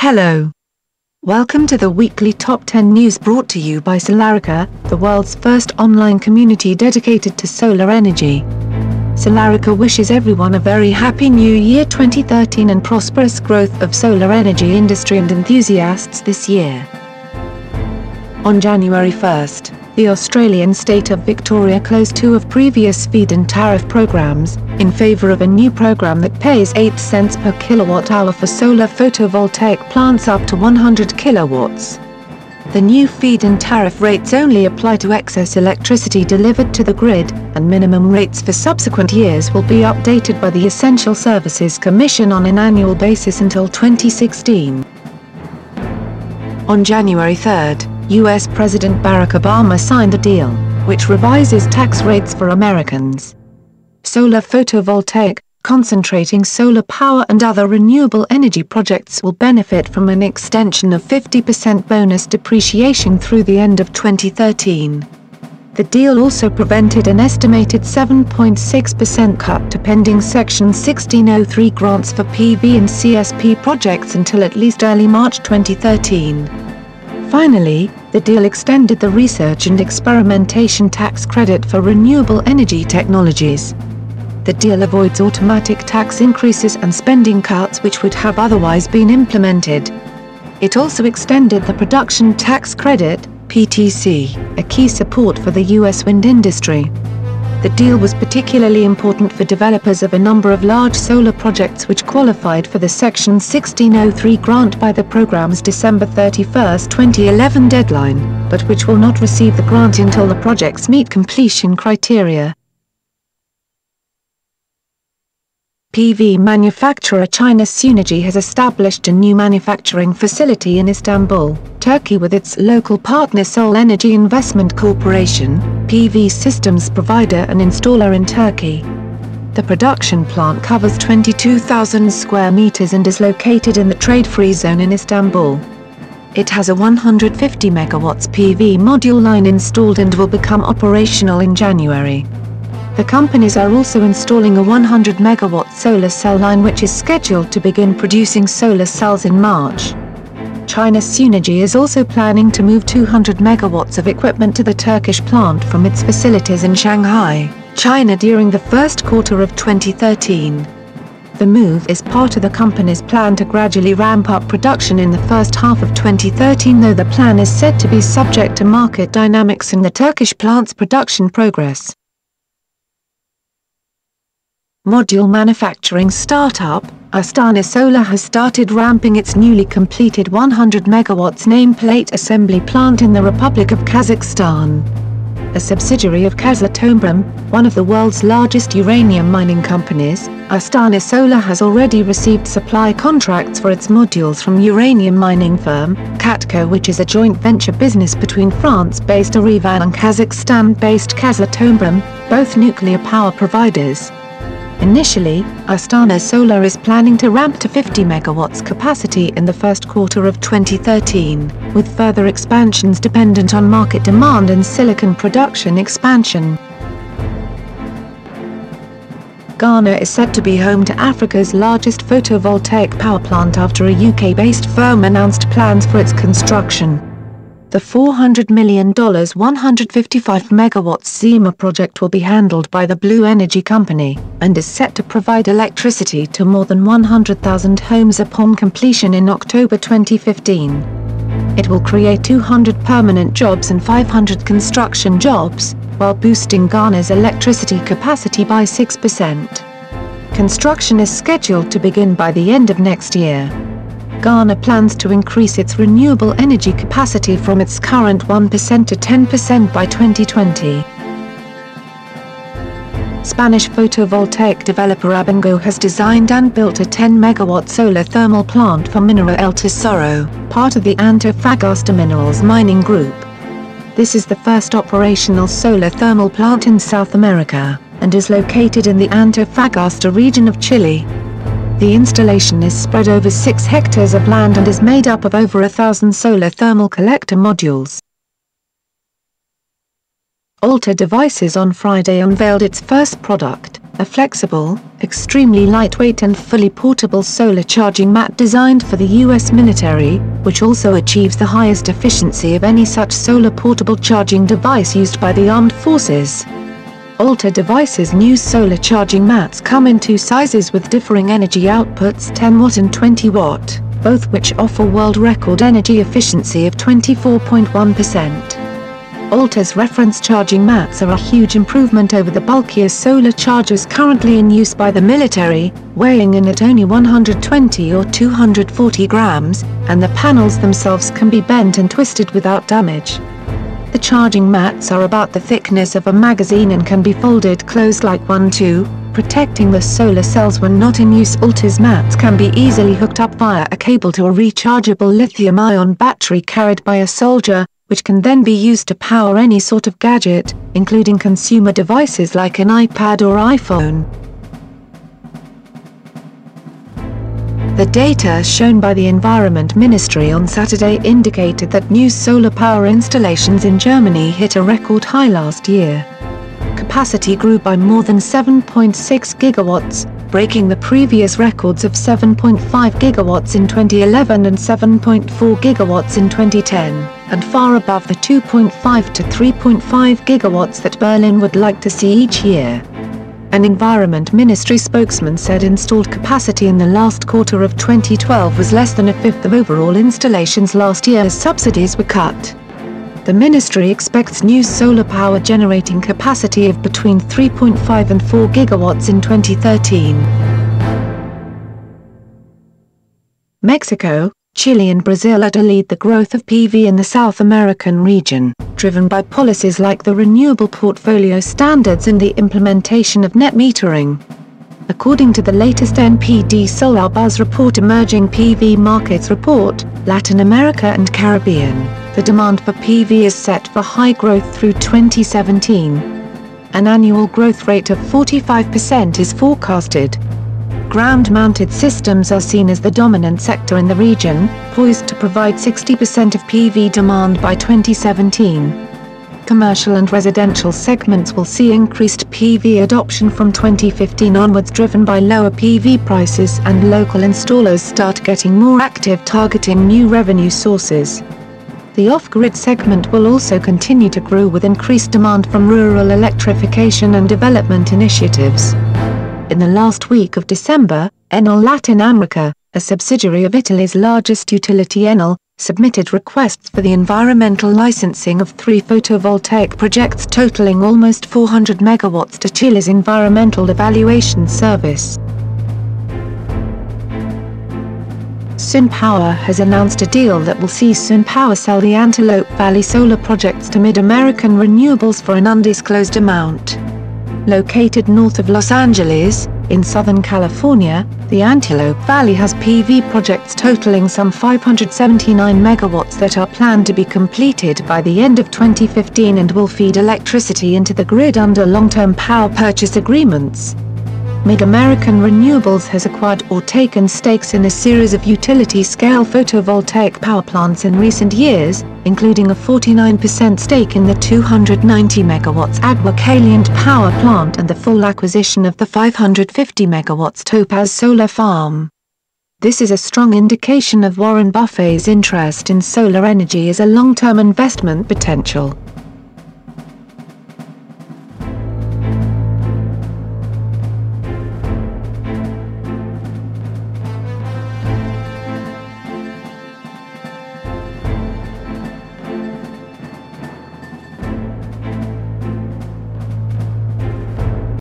Hello. Welcome to the weekly Top 10 news brought to you by Solarica, the world's first online community dedicated to solar energy. Solarica wishes everyone a very happy new year 2013 and prosperous growth of solar energy industry and enthusiasts this year. On January 1st, the Australian state of Victoria closed two of previous feed-in tariff programs, in favour of a new program that pays 8 cents per kilowatt-hour for solar photovoltaic plants up to 100 kilowatts. The new feed-in tariff rates only apply to excess electricity delivered to the grid, and minimum rates for subsequent years will be updated by the Essential Services Commission on an annual basis until 2016. On January 3rd, US President Barack Obama signed a deal, which revises tax rates for Americans. Solar photovoltaic, concentrating solar power and other renewable energy projects will benefit from an extension of 50% bonus depreciation through the end of 2013. The deal also prevented an estimated 7.6% cut to pending Section 1603 grants for PV and CSP projects until at least early March 2013. Finally, the deal extended the research and experimentation tax credit for renewable energy technologies. The deal avoids automatic tax increases and spending cuts which would have otherwise been implemented. It also extended the production tax credit, PTC, a key support for the US wind industry. The deal was particularly important for developers of a number of large solar projects which qualified for the Section 1603 grant by the program's December 31, 2011 deadline, but which will not receive the grant until the projects meet completion criteria. PV manufacturer China Sunergy has established a new manufacturing facility in Istanbul, Turkey with its local partner Seoul Energy Investment Corporation, PV systems provider and installer in Turkey. The production plant covers 22,000 square meters and is located in the trade-free zone in Istanbul. It has a 150 megawatts PV module line installed and will become operational in January. The companies are also installing a 100 megawatt solar cell line which is scheduled to begin producing solar cells in March. China Sunergy is also planning to move 200 megawatts of equipment to the Turkish plant from its facilities in Shanghai, China during the first quarter of 2013. The move is part of the company's plan to gradually ramp up production in the first half of 2013, though the plan is said to be subject to market dynamics and the Turkish plant's production progress. Module manufacturing startup, Astana Solar has started ramping its newly completed 100 megawatts nameplate assembly plant in the Republic of Kazakhstan. A subsidiary of Kazatomprom, one of the world's largest uranium mining companies, Astana Solar has already received supply contracts for its modules from uranium mining firm, Katco, which is a joint venture business between France-based Erivan and Kazakhstan-based Kazatomprom, both nuclear power providers. Initially, Astana Solar is planning to ramp to 50 megawatts capacity in the first quarter of 2013, with further expansions dependent on market demand and silicon production expansion. Ghana is set to be home to Africa's largest photovoltaic power plant after a UK-based firm announced plans for its construction. The $400 million 155 megawatts Zima project will be handled by the Blue Energy Company, and is set to provide electricity to more than 100,000 homes upon completion in October 2015. It will create 200 permanent jobs and 500 construction jobs, while boosting Ghana's electricity capacity by 6%. Construction is scheduled to begin by the end of next year. Ghana plans to increase its renewable energy capacity from its current 1% to 10% by 2020. Spanish photovoltaic developer Abango has designed and built a 10-megawatt solar thermal plant for Minera El Tesoro, part of the Antofagasta Minerals mining group. This is the first operational solar thermal plant in South America, and is located in the Antofagasta region of Chile. The installation is spread over 6 hectares of land and is made up of over 1,000 solar thermal collector modules. Alta Devices on Friday unveiled its first product, a flexible, extremely lightweight and fully portable solar charging mat designed for the U.S. military, which also achieves the highest efficiency of any such solar portable charging device used by the armed forces. Alta Devices' new solar charging mats come in two sizes with differing energy outputs, 10 watt and 20 watt, both which offer world record energy efficiency of 24.1%. Alta's reference charging mats are a huge improvement over the bulkier solar chargers currently in use by the military, weighing in at only 120 or 240 grams, and the panels themselves can be bent and twisted without damage. The charging mats are about the thickness of a magazine and can be folded closed like 1-2, protecting the solar cells when not in use. Alta's mats can be easily hooked up via a cable to a rechargeable lithium-ion battery carried by a soldier, which can then be used to power any sort of gadget, including consumer devices like an iPad or iPhone. The data shown by the Environment Ministry on Saturday indicated that new solar power installations in Germany hit a record high last year. Capacity grew by more than 7.6 gigawatts, breaking the previous records of 7.5 gigawatts in 2011 and 7.4 gigawatts in 2010, and far above the 2.5 to 3.5 gigawatts that Berlin would like to see each year. An Environment Ministry spokesman said installed capacity in the last quarter of 2012 was less than a fifth of overall installations last year as subsidies were cut. The ministry expects new solar power generating capacity of between 3.5 and 4 gigawatts in 2013. Mexico, Chile and Brazil are to lead the growth of PV in the South American region, driven by policies like the Renewable Portfolio Standards and the implementation of net metering. According to the latest NPD Solar Buzz report, Emerging PV Markets Report, Latin America and Caribbean, the demand for PV is set for high growth through 2017. An annual growth rate of 45% is forecasted. Ground-mounted systems are seen as the dominant sector in the region, poised to provide 60% of PV demand by 2017. Commercial and residential segments will see increased PV adoption from 2015 onwards, driven by lower PV prices, and local installers start getting more active targeting new revenue sources. The off-grid segment will also continue to grow with increased demand from rural electrification and development initiatives. In the last week of December, Enel Latin America, a subsidiary of Italy's largest utility Enel, submitted requests for the environmental licensing of 3 photovoltaic projects totaling almost 400 megawatts to Chile's Environmental Evaluation Service. SunPower has announced a deal that will see SunPower sell the Antelope Valley solar projects to Mid-American Renewables for an undisclosed amount. Located north of Los Angeles, in Southern California, the Antelope Valley has PV projects totaling some 579 megawatts that are planned to be completed by the end of 2015 and will feed electricity into the grid under long-term power purchase agreements. Mid-American Renewables has acquired or taken stakes in a series of utility-scale photovoltaic power plants in recent years, including a 49% stake in the 290 megawatts Aguacaliente power plant and the full acquisition of the 550 megawatts Topaz solar farm. This is a strong indication of Warren Buffett's interest in solar energy as a long-term investment potential.